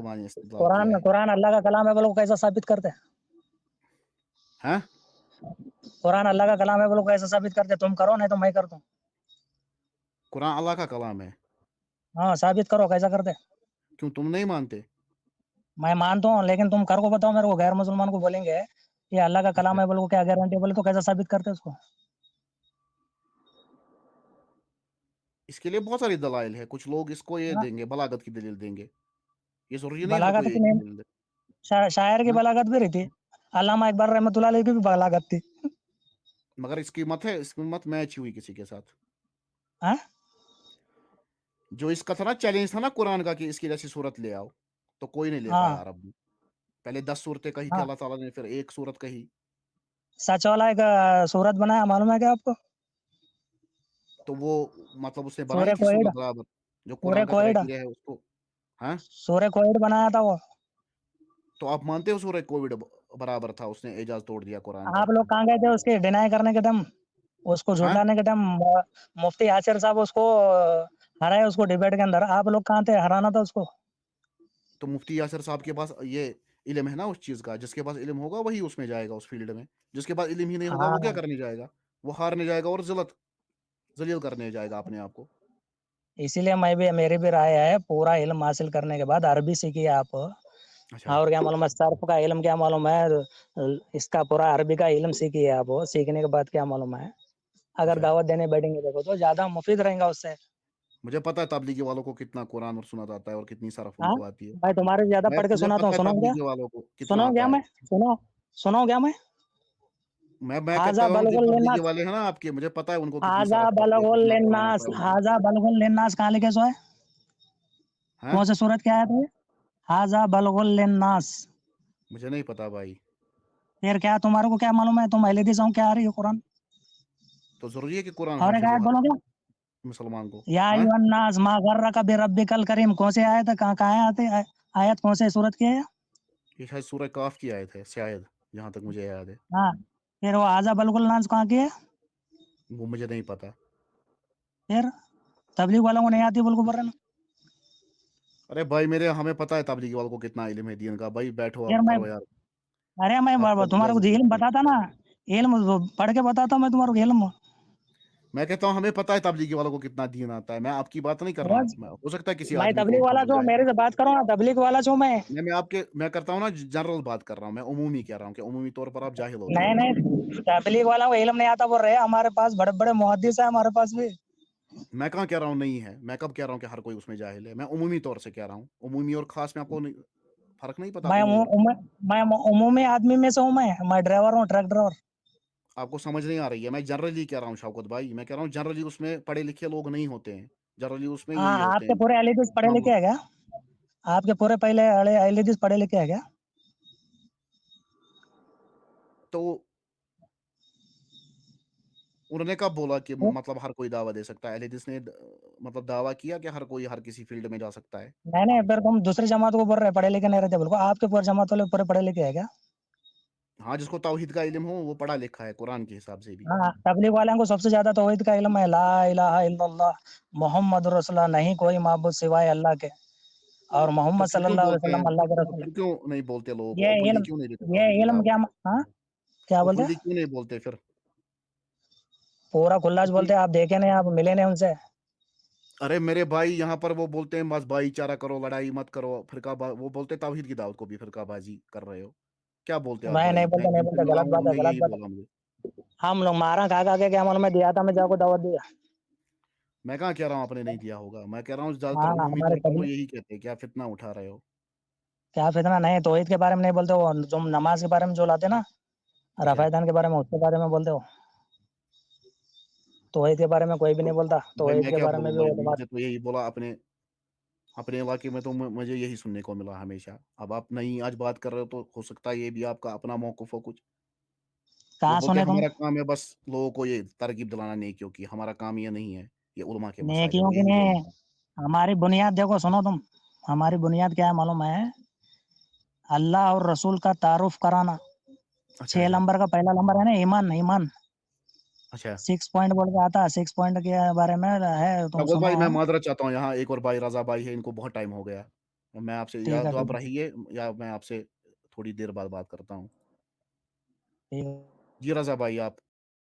माने इस्तेदलाल किया है। कुरान अल्लाह का कलाम है बोलो, कैसा साबित करते हैं? हाँ? कुरान अल्लाह का कलाम है बोलो, कैसा साबित करते हैं? तुम करो, नहीं तो मैं करता हूँ। कुरान अल्लाह का कलाम है। हाँ, साबित करो, कैसा करते हैं? क्यों तुम नहीं मानते? मैं मानता हूँ, लेकिन तुम कर को बताओ मेरे को, गैर मुसलमान को बोलेंगे ये अल्लाह का अच्छा, कलाम है बोलो, क्या गारंटी बोले तो कैसा साबित करते हैं उसको? इसके लिए बहुत सारी दलाइल है। कुछ लोग इसको ये हाँ, देंगे, बलागत की दलील देंगे। ये ज़रूरी नहीं हर बलागत कोई की एक ही नहीं, दलील दे। शायर की हाँ? बलागत भी रही थी। अल्लामा इकबाल रहमतुल्लाह अलैह की भी बलागत थी। मगर इसकी मत मैच हुई किसी के साथ। हाँ? जो इसका था ना चैलेंज था ना कुरान का कि इसकी जैसी सूरत ले आओ, तो कोई नहीं ले पाया हाँ, अरब में। पहले 10 सूरतें कही थी हाँ। अल्लाह ताला ने, फिर 1 सूरत कही। सच वाला एक सूरत बनाया, मालूम है क्या आपको? तो वो मतलब उसने बनाई सूर्य थी कोएड, सूरत बराबर, जो सूर्य कुरान का कोएड, क्राइटेरिया है उसको। हाँ? सूर्य कोएड बनाया था वो। तो आप मानते हो सूरह कोविड बराबर था, उसने एजाज़ तोड़ दिया कुरान का? आप लोग कहाँ गए थे उसके डिनाई करने के टाइम, उसको हाँ? झुटलाने के टाइम? मुफ्ती यासिर साहब उसको हराए, उसको डिबेट के अंदर। आप लोग कहाँ थे? हराना था उसको। तो मुफ्ती यासिर साहब के पास ये इल्म है ना उस चीज़ का, जिसके पास इल्म होगा वही उसमें जाएगा उस फ़ील्ड में। जिसके पास इल्म ही नहीं होगा वो क्या हाँ, करने जाएगा? वो हारने जाएगा और ज़लील करने जाएगा अपने आप को। इसीलिए मैं भी, मेरी भी राय है, पूरा इल्म हासिल करने के बाद अरबी सीखिए आप। अच्छा, और क्या मालूम है, सर्फ का इल्म क्या मालूम है, इसका पूरा अरबी का इल्म सीखिए आप। सीखने के बाद क्या मालूम है, अगर अच्छा। दावत देने बैठेंगे देखो तो ज्यादा मुफीद रहेगा उससे। मुझे पता है तबलीगी वालों को कितना कुरान और सुनत आता है और कितनी सरफ हाँ, उनको आती है। भाई तुम्हारे से ज्यादा पढ़ के मुझे सुनाता हूँ, पता है सुनो क्या? तबलीगी वालों को कितना सुनो क्या आता है। मैं? सुनो, सुनो क्या मैं? मैं कहता हाजा हूँ जो बलगुल तबलीगी लिन्नास, वाले हैं ना आपके, मुझे पता है उनको कितनी हाजा सरफ आती है, बलगुल कितना कुरान लिन्नास, आता है उनको। हाजा बलगुल लिन्नास कहाँ लिखे सो है? हैं? कौन से सूरत क्या है? हाजा बलगुल लिन्नास। मुझे नहीं पता भाई। फिर क्या तुम्हारे को क्या मालूम है? तुम अहले हदीस हो, क्या आ रही हो कुरान? तो ज़रूरी है कि कुरान और एक हाफ़िज़ हो आयत हर बोलोगे? मुसलमान को? या हाँ? अय्युहन्नास मा गर्रका बिरब्बिकल करीम, कौन से आयत है? कहाँ है आते आयत? कौन से सूरत की है? ये शायद सूरह काफ की आयत है शायद, जहाँ तक मुझे याद है। हाँ, फिर वो हाजा बलगुल नास कहाँ की है? वो मुझे नहीं पता। फिर तबलीग वालों को नहीं आती बोल को बोल रहे ना। अरे भाई हमें पता है तबलीगी वालों को कितना इल्म है दीन का। भाई बैठो फिर अब मैं, करो यार। अरे मैं आपका तुम्हारे को इजाज़त इल्म देते हैं। बताता ना, इल्म पढ़ के बताता मैं तुम्हारे को इल्म। मैं कहता हूँ हमें पता है तबलीगी वालों को कितना दीन आता है। मैं आपकी बात नहीं कर रहा हूँ। बस, हो सकता है किसी मैं आदमी को तबलीग वाला समझ छू, जाए। मेरे से बात करो ना, तबलीग वाला छू मैं। मैं करता हूँ ना, जनरल बात कर रहा हूँ। मैं उमूमी कह रहा हूँ कि उमूमी तौर पर आप जाहिल होते नहीं हो। नहीं, तबलीग वाला को इल्म नहीं आता बोल रहे हैं। हमारे पास बड़े बड़े मुहद्दिस है, हमारे पास भी। मैं कहाँ कह रहा हूँ नहीं है। मैं कब कह रहा हूँ कि हर कोई उसमें जाहिल है। मैं उमूमी तौर से कह रहा हूँ। उमूमी और खास में आपको फ़र्क नहीं पता? मैं उमूम और खास मैं उमूमी आदमी में से हूँ। मैं ड्राइवर हूँ, ट्रक ड्राइवर। आपको समझ नहीं आ रही है। मैं जनरली कह रहा हूँ शौकत भाई। मैं कह रहा हूँ जनरली उसमें पढ़े लिखे लोग नहीं होते हैं। जनरली उसमें यही हाँ, होते आपके हैं पूरे अहले हदीस पढ़े लिखे इमाम। है क्या? आपके पूरे पहले अहले हदीस पढ़े लिखे है क्या? तो उन्होंने कब बोला कि मतलब हर कोई दावा दे सकता है? अहले हदीस ने मतलब दावा किया कि हर कोई हर किसी फील्ड में जा सकता है? नहीं नहीं, फिर तुम दूसरी जमात को बोल रहे पढ़े लिखे नहीं रहते, बिल्कुल। आपके पूरे जमात वाले पूरे पढ़े लिखे है क्या? हाँ, जिसको तौहीद का इल्म हो वो पढ़ा लिखा है कुरान के हिसाब से भी। हाँ, तबलीग वालों को सबसे ज्यादा तौहीद का इल्म है, ला इलाहा इल्लल्लाह मोहम्मद रसूलुल्लाह, नहीं कोई माबूद सिवाय अल्लाह के, और तो मोहम्मद फिर क्यों सल्लल्लाहु अलैहि बोलते हैं? वसल्लम अल्लाह के रसूल है। फिर क्यों नहीं बोलते लोगों को? ये ओपनली इल्म, क्यों नहीं देते ये तबलीगी इल्म दावा? क्या? हाँ, क्या बोलते हैं? ओपनली क्यों नहीं बोलते फिर? पूरा खुल्लास ओपन बोलते हैं। आप देखे नहीं, आप मिले नहीं उनसे। अरे मेरे भाई, यहाँ पर वो बोलते हैं बस भाईचारा करो, लड़ाई मत करो, वो बोलते हैं तौहीद की दावत को भी फिरकाबाजी कर रहे हो। क्या बोलते हो आप मैं नहीं भाई? मैं बोलता, नहीं जिनसे बोलता, मिला गलत हूँ बात है, उन्होंने गलत यही बात बोला है। मुझे। हम लोग मारा खा के क्या मालूम, मैं दिया था, मैं जाको दावत दिया। मैं कहाँ कह रहा हूँ आपने नहीं दिया होगा। मैं कह रहा हूँ ज़्यादातर हाँ, उमूमी हमारे तौर पर लोग तबलीग, यही कहते हैं, क्या फितना उठा रहे हो? क्या फितना नहीं, तौहीद के बारे में नहीं बोलते हो, जो नमाज के बारे में जो लाते ना, अच्छा, रफ़ायदान के बारे में, उसके बारे में बोलते हो। तौहीद के बारे में कोई भी तो नहीं बोलता, भाई तौहीद मैं के क्या बारे में बोलूँ भी भाई? वो तुम्हारे। मुझे तो यही बोला अपने अपने इलाके में, तो मुझे यही सुनने को मिला हमेशा। अब आप नई आज बात कर रहे हो तो हो सकता है ये भी आपका अपना मौक़िफ़ हो कुछ। वो कहाँ बोलते सुने हैं तुम? हमारा काम है बस लोगों को ये तरगीब दिलाना नेकियों की, हमारा काम ये नहीं है, ये उलमा के मसाइल है, नेकियों वो की यही बोलते नहीं, हैं। हमारी बुनियाद देखो, सुनो तुम। हमारी बुनियाद क्या है मालूम है? अल्लाह और रसूल का तारुफ कराना। अच्छा, 6 अच्छा, नंबर का पहला नंबर है ना, ईमान। ईमान अच्छा। 6 पॉइंट बोल के आता है, 6 पॉइंट के बारे में है, तुम शौकत सुनो। भाई मैं माज़रत चाहता हूँ, यहाँ एक और भाई रज़ा भाई है, इनको बहुत टाइम हो गया। मैं आपसे या ठीक है, तो ठीक आप है, रहिए या मैं आपसे थोड़ी देर बाद बात करता हूँ। ठीक है। जी, रज़ा भाई आप